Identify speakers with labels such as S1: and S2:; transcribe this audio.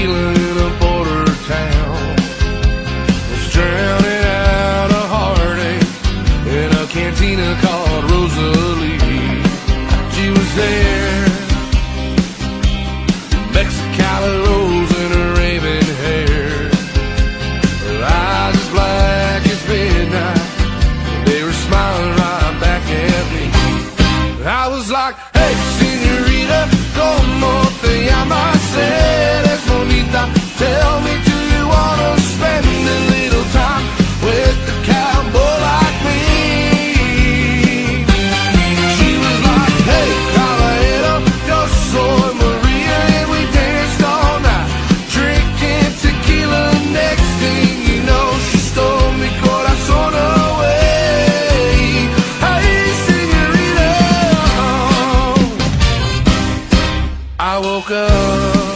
S1: tequila in a border town. Was drowning out a heartache in a cantina called Rosalie. She was there, Mexicali rose in her raven hair, her eyes as black as midnight. They were smiling right back at me. I was like, hey, señorita, como te llamas? Eres bonita. Tell me, do you wanna spend a little time with a cowboy like me? She was like, hey, Caballero, yo soy Maria, and we danced all night, drinking tequila. Next thing you know, she stole mi corazón away. Hey, señorita. I woke up